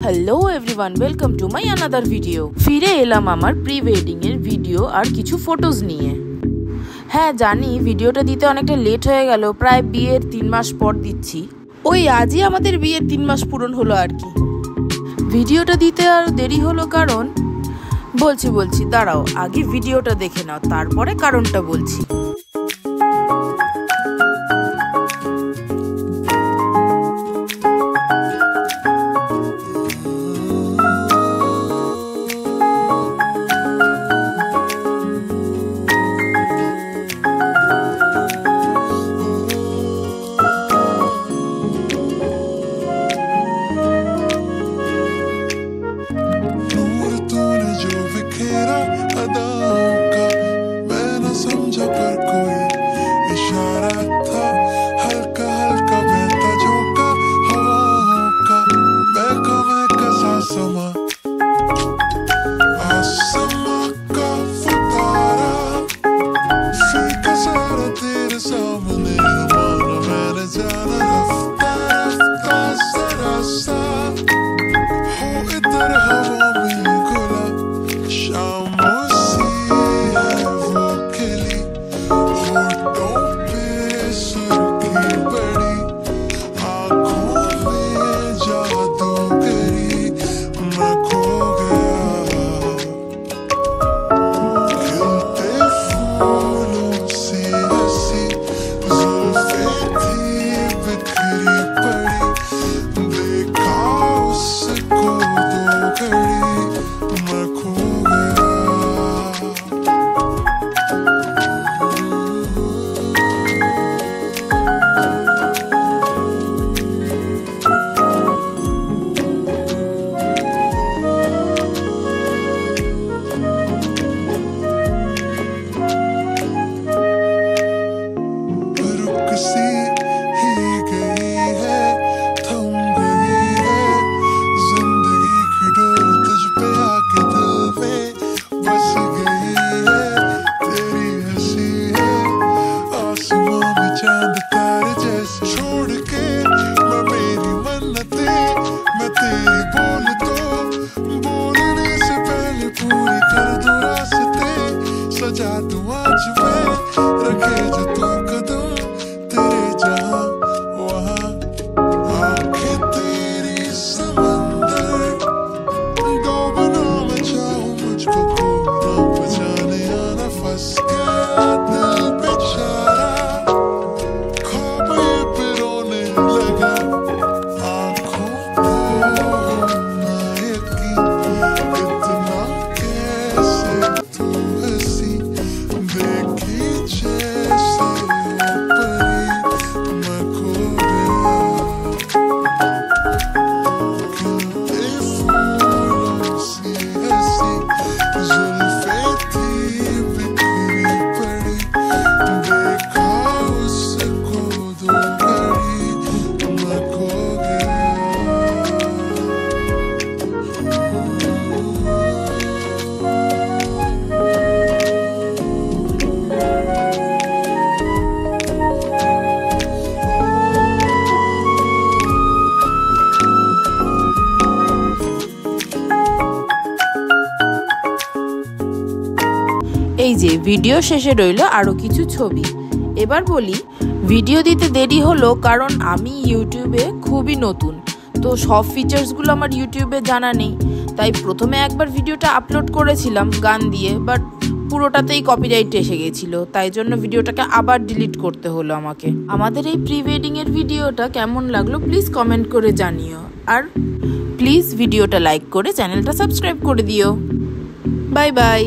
Hello everyone, welcome to my another video. फिरे एलाम आमार प्री वेडिंग एर भिडियो और किछु फोटोज निये। हाँ जानी भिडियोटा दीते अनेकटा लेट हो गेल, प्राय बियेर 3 मास पर दिচ্ছি। ওই আজই আমাদের বিয়ের 3 মাস পূরণ হলো আর কি। ভিডিওটা দিতে আর দেরি হলো কারণ বলছি দাঁড়াও, আগে ভিডিওটা দেখে নাও, তারপরে কারণটা বলছি। এই যে ভিডিও শেষে রইল আরো কিছু ছবি। এবার বলি, ভিডিও দিতে দেরি হলো কারণ আমি ইউটিউবে খুবই নতুন, তো সব ফিচার্সগুলো আমার ইউটিউবে জানা নেই। তাই প্রথমে একবার ভিডিওটা আপলোড করেছিলাম গান দিয়ে, বাট পুরোটাতেই কপিরাইট এসে গেছিল, তাই জন্য ভিডিওটাকে আবার ডিলিট করতে হলো আমাকে। আমাদের এই প্রি ওয়েডিং এর ভিডিওটা কেমন লাগলো প্লিজ কমেন্ট করে জানিও, আর প্লিজ ভিডিওটা লাইক করে চ্যানেলটা সাবস্ক্রাইব করে দিও। Bye bye.